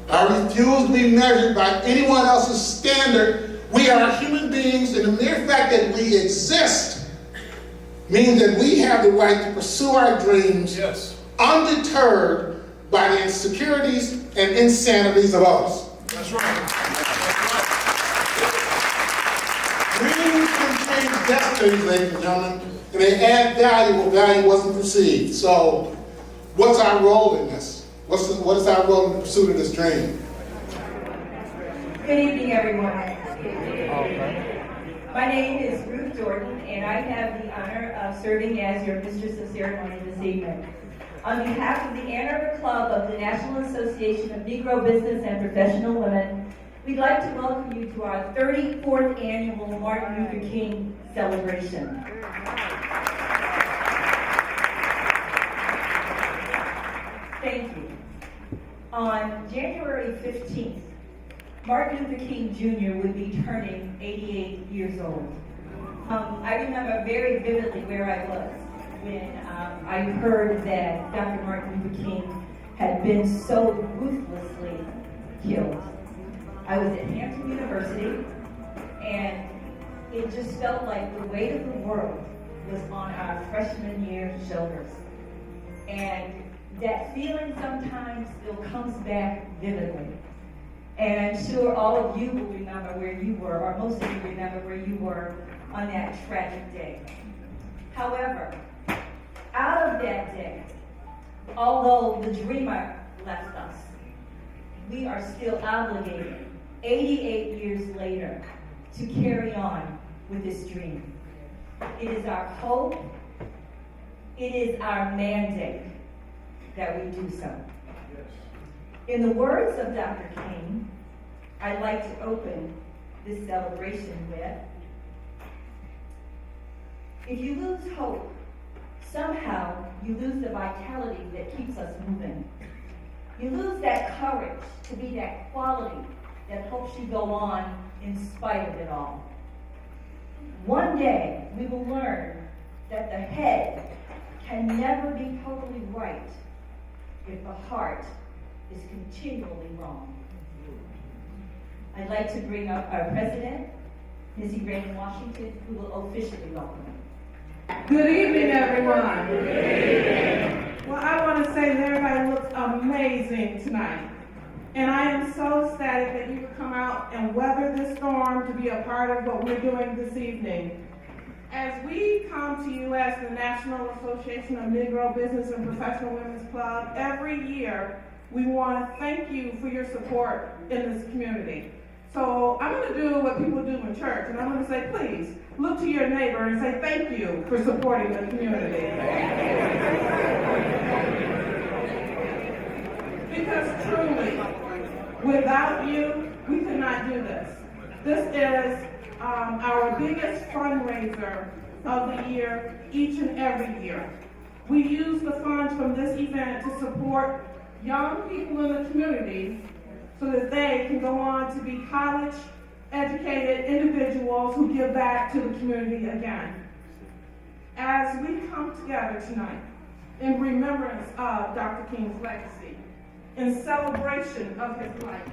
I refuse to be measured by anyone else's standard. We are human beings, and the mere fact that we exist means that we have the right to pursue our dreams, yes, undeterred by the insecurities and insanities of others. That's right. Dreams can change destinies, ladies and gentlemen, and they add value where value wasn't perceived. So, what's our role in this? What is our role in the pursuit of this dream? Good evening, everyone. My name is Ruth Jordan, and I have the honor of serving as your Mistress of Ceremony this evening. On behalf of the Ann Arbor Club of the National Association of Negro Business and Professional Women, we'd like to welcome you to our 34th annual Martin Luther King celebration. Thank you. On January 15th, Martin Luther King Jr. would be turning 88 years old. I remember very vividly where I was when I heard that Dr. Martin Luther King had been so ruthlessly killed. I was at Hampton University, and it just felt like the weight of the world was on our freshman year shoulders. And that feeling sometimes still comes back vividly. And I'm sure all of you will remember where you were, or most of you remember where you were on that tragic day. However, out of that day, although the dreamer left us, we are still obligated, 88 years later, to carry on with this dream. It is our hope, it is our mandate that we do so. In the words of Dr. King, I'd like to open this celebration with, if you lose hope, somehow you lose the vitality that keeps us moving. You lose that courage to be that quality that helps you go on in spite of it all. One day we will learn that the head can never be totally right if the heart is continually wrong. I'd like to bring up our president, Missy Graham Washington, who will officially welcome him. Good evening, everyone. Good evening. Well, I want to say that everybody looks amazing tonight. And I am so ecstatic that you could come out and weather this storm to be a part of what we're doing this evening. As we come to you as the National Association of Negro Business and Professional Women's Club, every year we want to thank you for your support in this community. So I'm going to do what people do in church, and I'm going to say, please, look to your neighbor and say thank you for supporting the community. Because truly, without you, we could not do this. This is our biggest fundraiser of the year, each and every year. We use the funds from this event to support young people in the community so that they can go on to be college-educated individuals who give back to the community again. As we come together tonight in remembrance of Dr. King's legacy, in celebration of his life,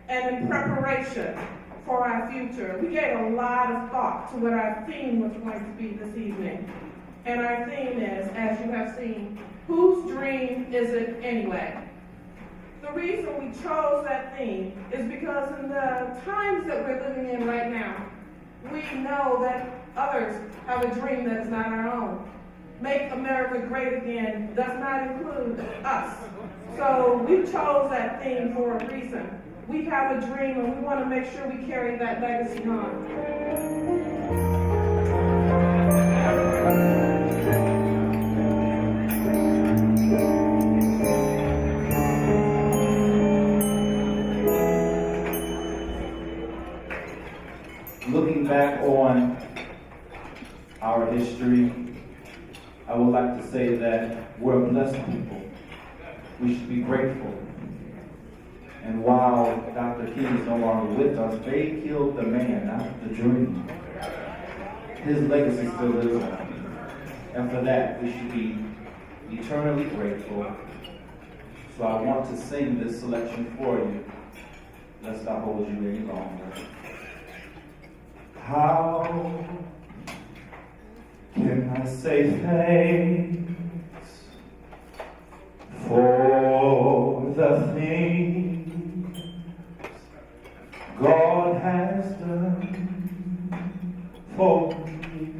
and in preparation for our future, we gave a lot of thought to what our theme was going to be this evening. And our theme is, as you have seen, whose dream is it anyway? The reason we chose that theme is because in the times that we're living in right now, we know that others have a dream that is not our own. Make America Great Again does not include us. So we chose that theme for a reason. We have a dream and we want to make sure we carry that legacy on. Looking back on our history, I would like to say that we're a blessed people. We should be grateful. And while Dr. King is no longer with us, they killed the man, not the dream. His legacy still lives on. And for that, we should be eternally grateful. So I want to sing this selection for you. Let's not hold you any longer. How can I say thanks for the things God has done for me?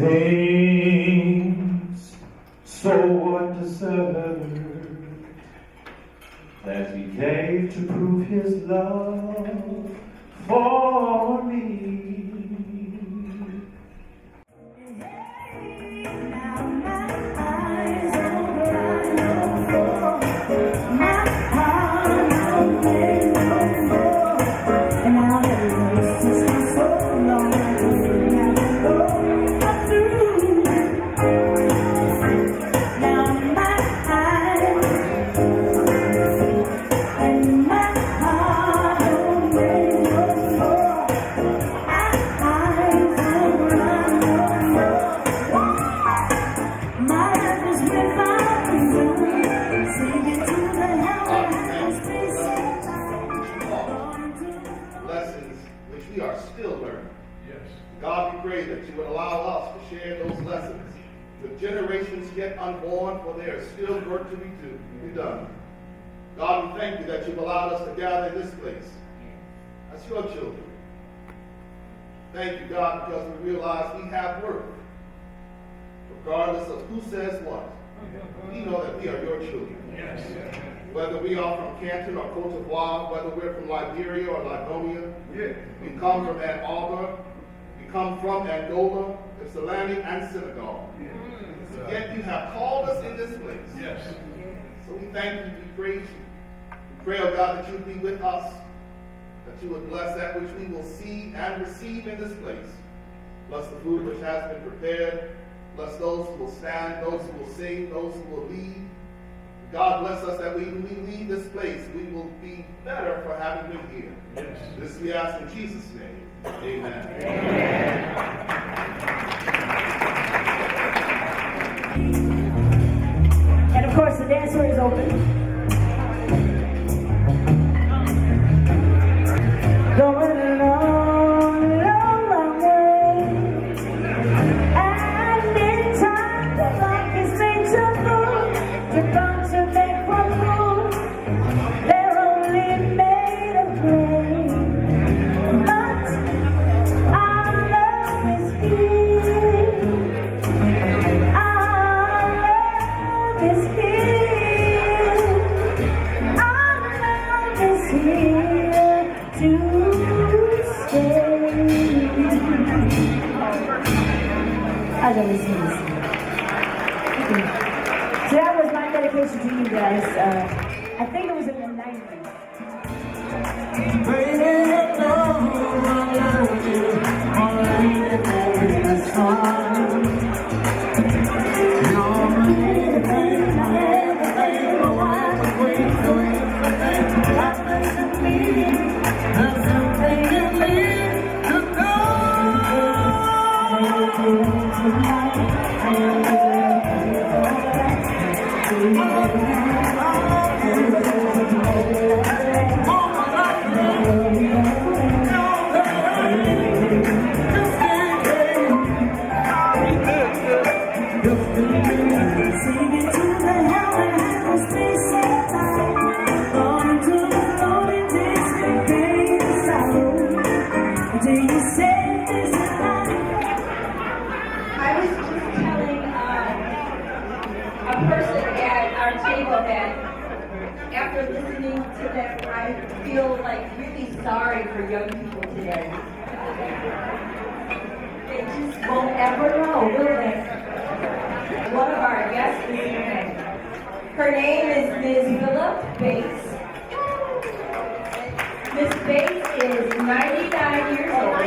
Things so undeserved that He gave to prove His love for me. Lessons which we are still learning. Yes. God, we pray that you would allow us to share those lessons with generations yet unborn, for there is still work to be done. God, we thank you that you've allowed us to gather in this place as your children. Thank you, God, because we realize we have work, regardless of who says what. We know that we are your children. Yes. Whether we are from Canton or Cote d'Ivoire, whether we're from Liberia or Livonia, we come from Arbor, we come from Angola, Ypsilanti, and Senegal. Yet you have called us in this place. Yes. So we thank you, we praise you. We pray, oh God, that you would be with us, that you would bless that which we will see and receive in this place. Bless the food which has been prepared. Bless those who will stand, those who will sing, those who will lead. God bless us that when we leave this place, we will be better for having been here. Yes. This we ask in Jesus' name. Amen. And of course, the dance floor is open. Going a long, long, long way. And in time, the light is made to move. The bones are made for food. They're only made of clay. But our love is here. Our love is here. Our love is here to stay. I love this music. So that was my dedication to you guys. I think it was in the 90s. After listening to that, I feel like really sorry for young people today. They just won't ever know, will they? One of our guests is here. Her name is Ms. Willa Bates. Ms. Bates is 99 years old.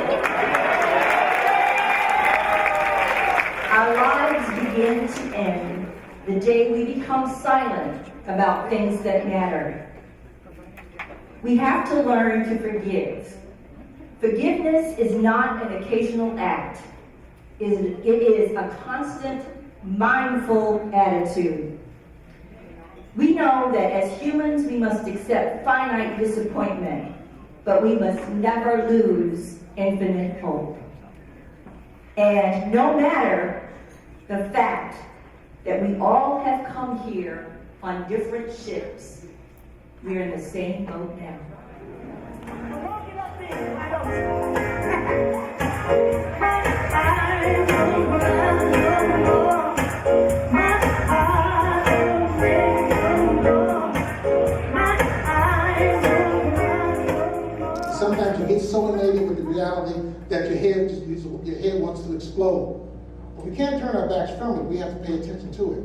Our lives begin to end the day we become silent about things that matter. We have to learn to forgive. Forgiveness is not an occasional act. It is a constant, mindful attitude. We know that as humans we must accept finite disappointment, but we must never lose infinite hope. And no matter the fact that we all have come here on different ships, we're in the same boat now. Sometimes you get so enamored with the reality that your head wants to explode. But we can't turn our backs from it. We have to pay attention to it.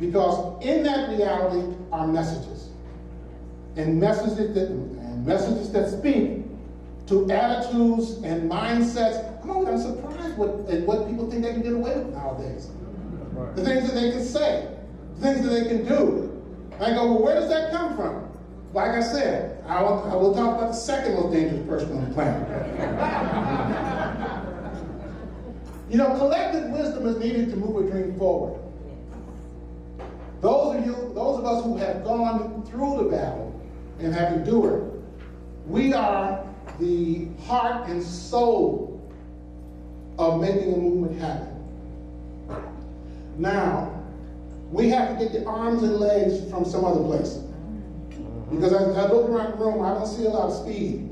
Because in that reality are messages. And messages that speak to attitudes and mindsets. I'm surprised at what people think they can get away with nowadays. The things that they can say, the things that they can do. And I go, well, where does that come from? Like I said, I will talk about the second most dangerous person on the planet. You know, collective wisdom is needed to move a dream forward. Those of us who have gone through the battle and have endured, we are the heart and soul of making a movement happen. Now, we have to get the arms and legs from some other place. Because as I look around the room, I don't see a lot of speed.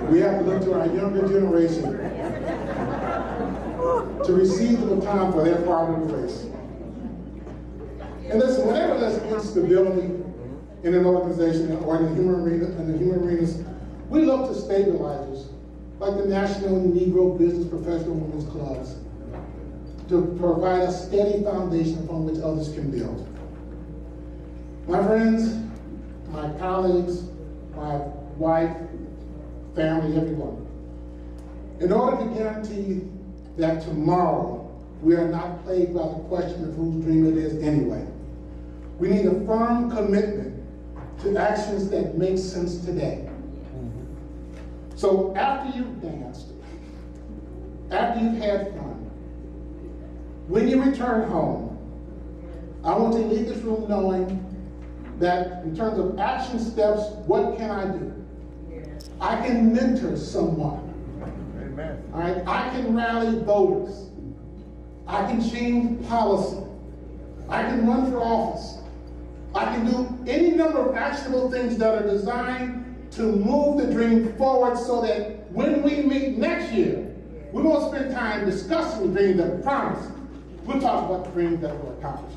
We have to look to our younger generation to receive the baton for their part of the race. And listen, whenever there's instability in an organization or in the human arenas, we look to stabilizers like the National Negro Business Professional Women's Clubs to provide a steady foundation upon which others can build. My friends, my colleagues, my wife, family, everyone, in order to guarantee that tomorrow we are not plagued by the question of whose dream it is anyway, we need a firm commitment to actions that make sense today. So after you've danced, after you've had fun, when you return home, I want you to leave this room knowing that in terms of action steps, what can I do? I can mentor someone. Amen. All right? I can rally voters. I can change policy. I can run for office. I can do any number of actionable things that are designed to move the dream forward so that when we meet next year, we won't spend time discussing the dream that we promised. We'll talk about the dream that we'll accomplish.